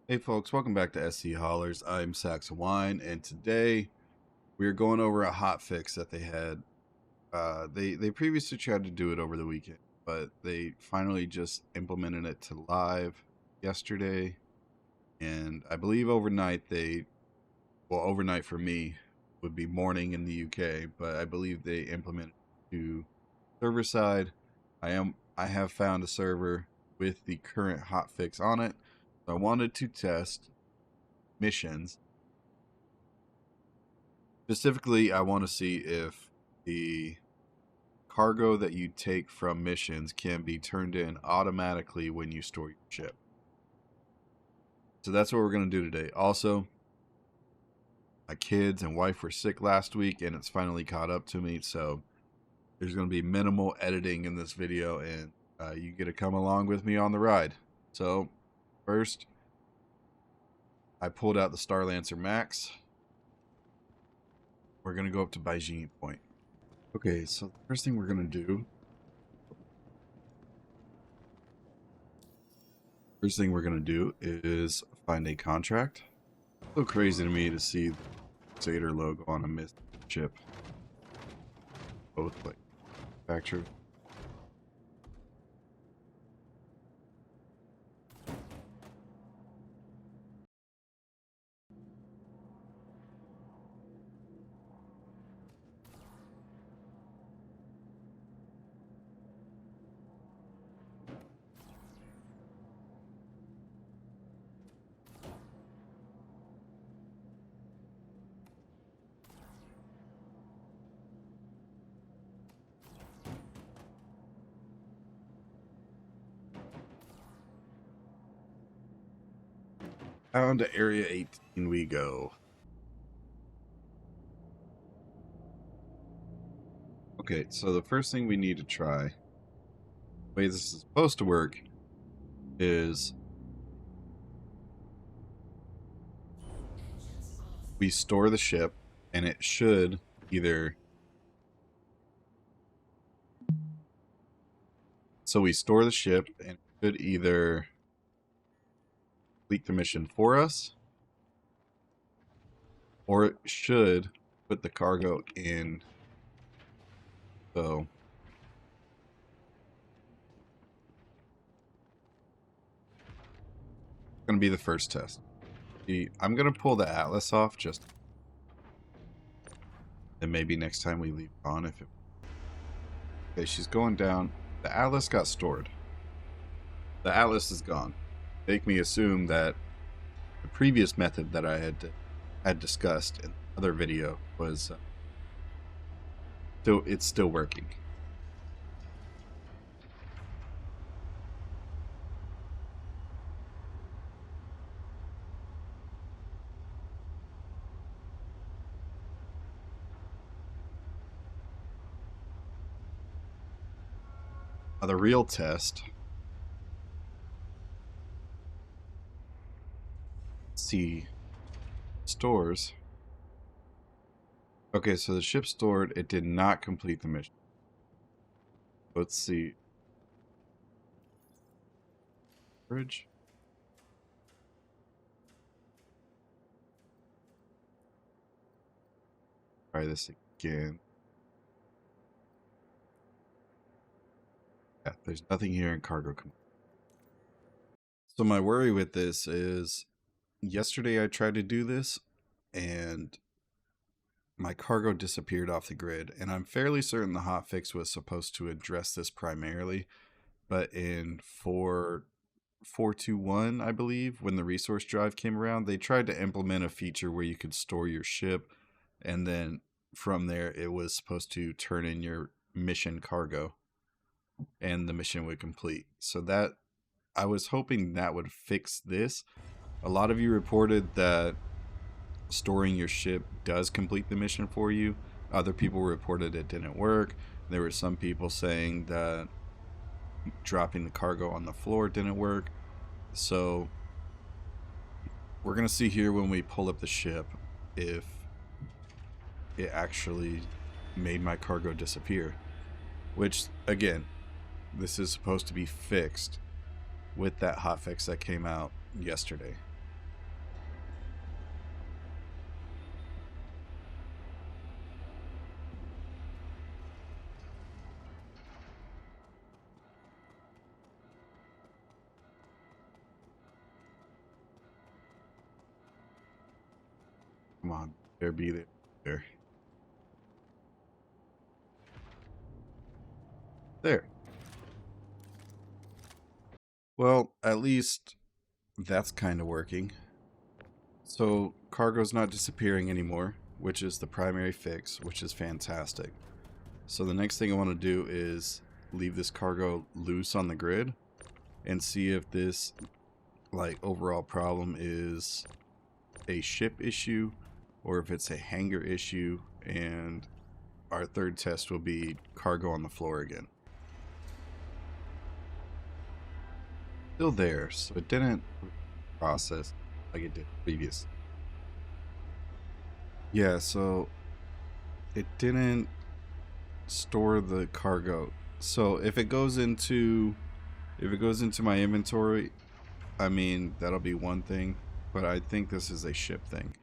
Hey folks, welcome back to SC Haulers. I'm Saxon Wine, and today we are going over a hot fix that they had. They previously tried to do it over the weekend, but they finally just implemented it to live yesterday. And I believe overnight overnight for me would be morning in the UK, but I believe they implemented it to server side. I have found a server with the current hot fix on it. So I wanted to test missions. Specifically, I want to see if the cargo that you take from missions can be turned in automatically when you store your ship. So that's what we're going to do today. Also, my kids and wife were sick last week and it's finally caught up to me. So there's going to be minimal editing in this video, and you get to come along with me on the ride. So first, I pulled out the Starlancer Max. We're going to go up to Beijing Point. Okay, so the first thing we're going to do is find a contract. It's so crazy to me to see the Crusader logo on a missed ship. Both like manufactured. Down to Area 18 we go. Okay, so the first thing we need to try, the way this is supposed to work, is we store the ship, and it should either... So we store the ship, and it should either complete the mission for us, or it should put the cargo in. So it's going to be the first test. I'm going to pull the Atlas off just, and maybe next time we leave it on if it... Okay, she's going down. The Atlas got stored. The Atlas is gone. Make me assume that the previous method that I had discussed in the other video was it's still working. Now the real test. Let's see. Stores. Okay, so the ship stored. It did not complete the mission. Let's see. Bridge. Try this again. Yeah, there's nothing here in cargo. So my worry with this is, yesterday I tried to do this and my cargo disappeared off the grid, and I'm fairly certain the hotfix was supposed to address this primarily, but in 4.21, I believe, when the resource drive came around, they tried to implement a feature where you could store your ship, and then from there it was supposed to turn in your mission cargo and the mission would complete. So that, I was hoping that would fix this. A lot of you reported that storing your ship does complete the mission for you. Other people reported it didn't work. There were some people saying that dropping the cargo on the floor didn't work. So we're gonna see here when we pull up the ship if it actually made my cargo disappear, which again, this is supposed to be fixed with that hotfix that came out yesterday. on. There be there. There. Well, at least that's kind of working. So cargo's not disappearing anymore, which is the primary fix, which is fantastic. So the next thing I want to do is leave this cargo loose on the grid and see if this like overall problem is a ship issue or if it's a hangar issue, and our third test will be cargo on the floor again. Still there, so it didn't process like it did previous. Yeah, so it didn't store the cargo. So if it goes into my inventory, I mean, that'll be one thing, but I think this is a ship thing.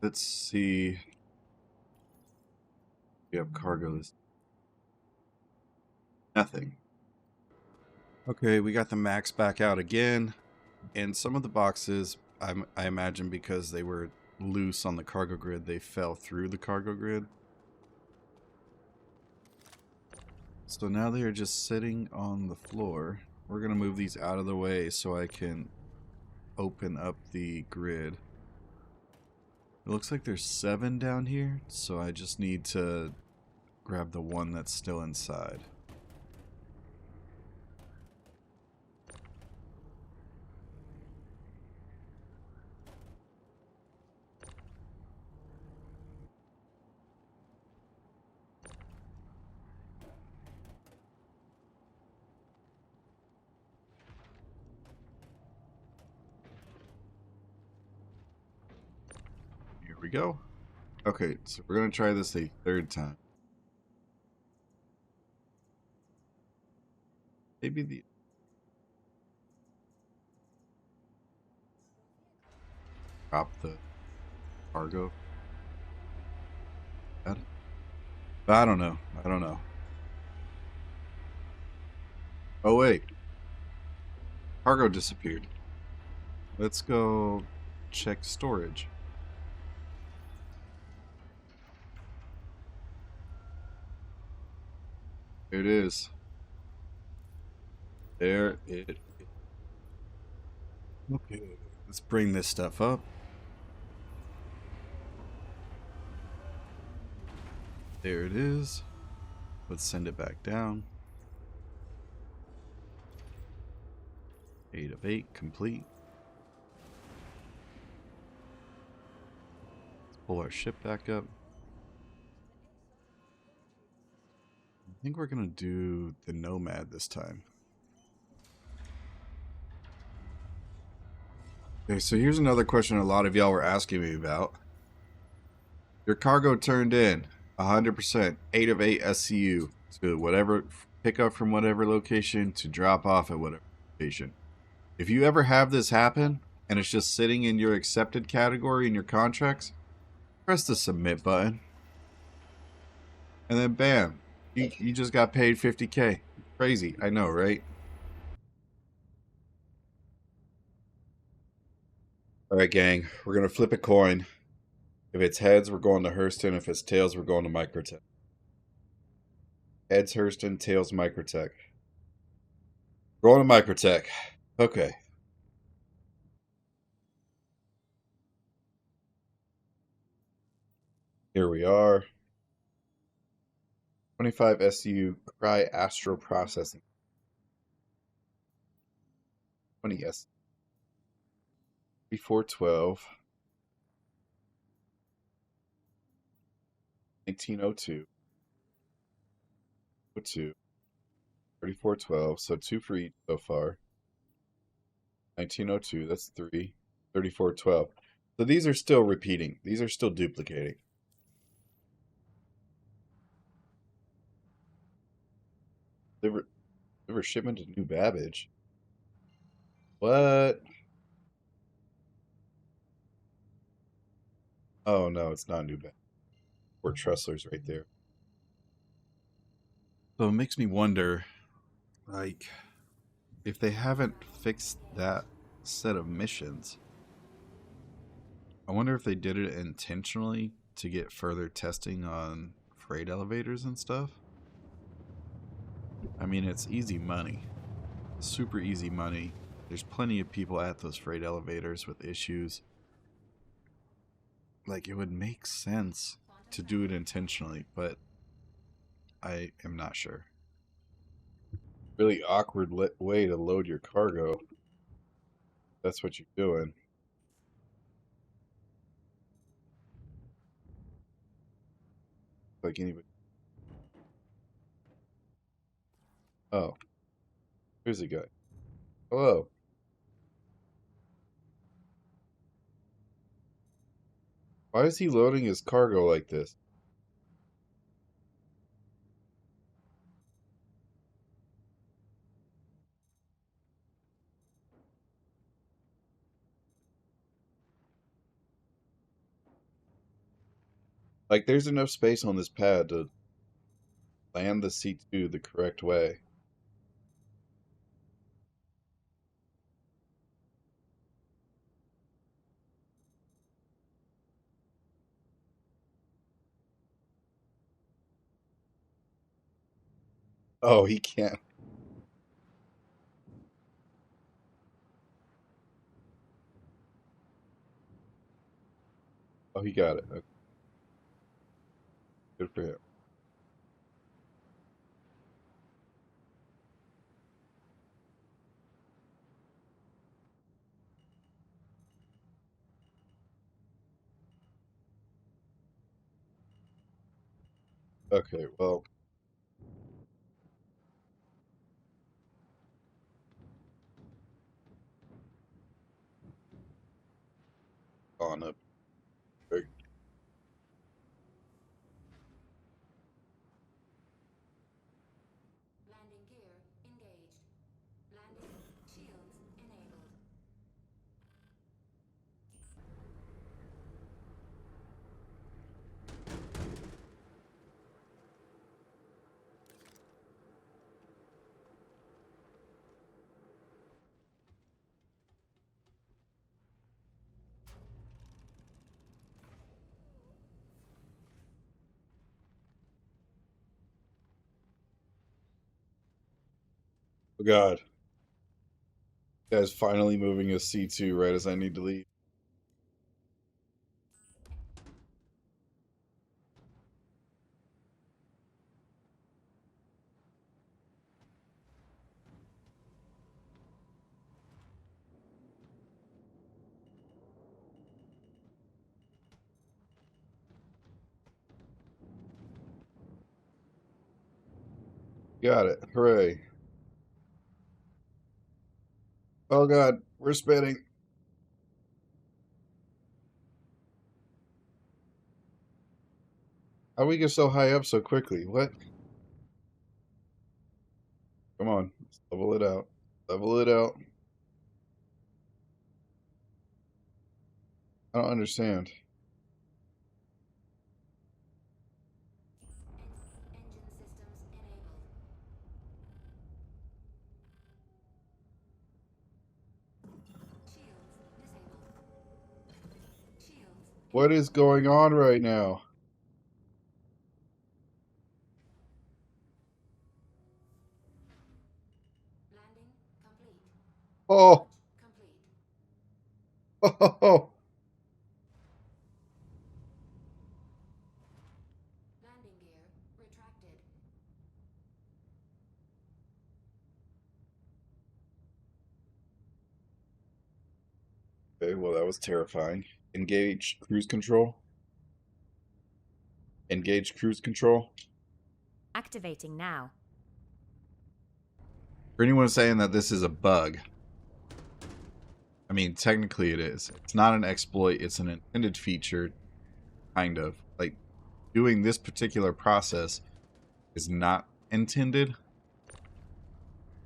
Let's see. We have cargo list. Nothing. Okay, we got the max back out again, and some of the boxes, I imagine because they were loose on the cargo grid, they fell through the cargo grid. So now they are just sitting on the floor. We're going to move these out of the way so I can open up the grid. It looks like there's 7 down here, so I just need to grab the one that's still inside. Here we go. Okay, so we're going to try this a third time. Maybe the drop the cargo. I don't know. I don't know. Oh wait, cargo disappeared. Let's go check storage. There it is. There it is. Okay, let's bring this stuff up. There it is. Let's send it back down. 8 of 8 complete. Let's pull our ship back up. I think we're gonna do the Nomad this time. Okay, so here's another question a lot of y'all were asking me about. Your cargo turned in 100%, 8 of 8 SCU to whatever, pick up from whatever location to drop off at whatever location. If you ever have this happen and it's just sitting in your accepted category in your contracts, press the submit button. And then bam, you just got paid 50K. Crazy, I know, right? Alright, gang, we're going to flip a coin. If it's heads, we're going to Hurston. If it's tails, we're going to Microtech. Heads, Hurston, tails, Microtech. Going to Microtech. Okay. Here we are. 25 SU Cry Astro Processing. 20 S. 3412. 1902. 02. 3412. So 2 for each so far. 1902. That's 3. 3412. So these are still repeating. These are still duplicating. Deliver shipment to New Babbage. What? Oh no, it's not New Babbage. Port Tressler's right there. So it makes me wonder, like, if they haven't fixed that set of missions. I wonder if they did it intentionally to get further testing on freight elevators and stuff. I mean, it's easy money. Super easy money. There's plenty of people at those freight elevators with issues. Like, it would make sense to do it intentionally, but I am not sure. Really awkward way to load your cargo. That's what you're doing. Like anybody. Oh, here's a guy. Hello. Why is he loading his cargo like this? Like, there's enough space on this pad to land the C2 the correct way. Oh, he can't. Oh, he got it. Okay, good for him. Okay, well, on up. Landing gear engaged. Landing shields enabled. Oh, God. Guy's finally moving his C2 right as I need to leave. Got it. Hooray. Oh, God. We're spinning. How we get so high up so quickly? What? Come on. Let's level it out. Level it out. I don't understand. Engine systems enabled. Shields disabled. Shields What is enabled. going on right now? Landing complete. Oh, Launch complete. oh, Landing gear retracted. okay, well, that was terrifying. Engage cruise control. Engage cruise control. Activating now. For anyone saying that this is a bug, I mean, technically it is. It's not an exploit, it's an intended feature, kind of. Like, doing this particular process is not intended.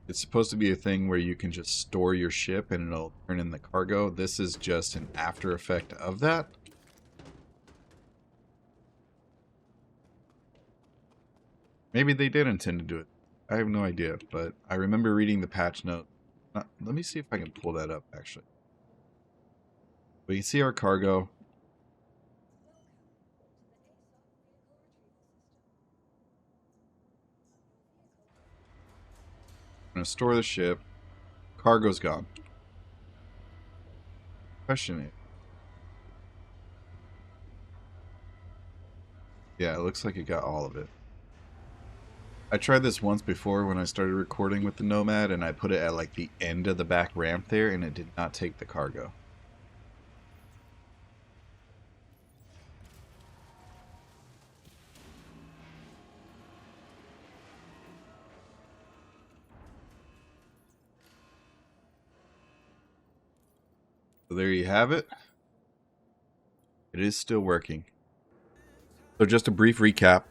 It's supposed to be a thing where you can just store your ship and it'll turn in the cargo. This is just an after effect of that. Maybe they did intend to do it. I have no idea, but I remember reading the patch note. Let me see if I can pull that up, actually. We can see our cargo. gonna store the ship. Cargo's gone. Question it. Yeah, it looks like it got all of it. I tried this once before when I started recording with the Nomad, and I put it at like the end of the back ramp there, and it did not take the cargo. So there you have it. It is still working. So just a brief recap.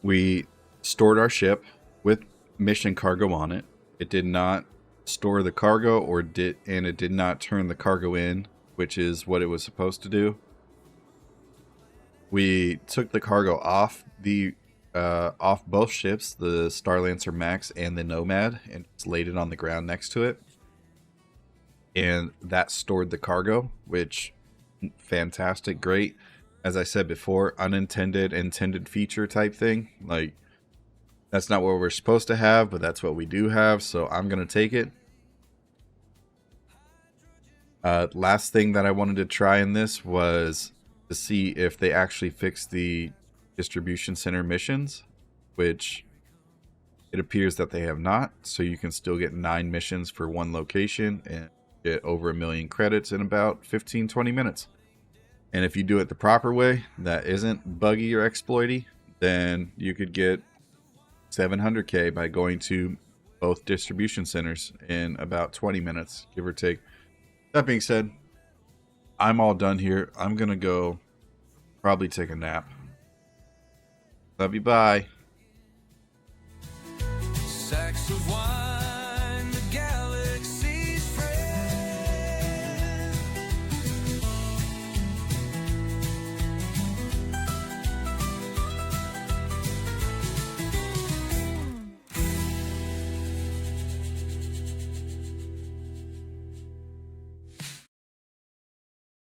We stored our ship with mission cargo on it. It did not store the cargo and it did not turn the cargo in, which is what it was supposed to do. We took the cargo off off both ships, the Starlancer Max and the Nomad, and just laid it on the ground next to it. And that stored the cargo, which fantastic, great. As I said before, unintended, intended feature type thing. Like, that's not what we're supposed to have, but that's what we do have, so I'm going to take it. Last thing that I wanted to try in this was to see if they actually fixed the distribution center missions, which it appears that they have not. So you can still get 9 missions for one location and get over 1 million credits in about 15-20 minutes. And if you do it the proper way, that isn't buggy or exploity, then you could get 700k by going to both distribution centers in about 20 minutes, give or take. That being said, I'm all done here. I'm going to go probably take a nap. Love you, bye. Sacks of wine.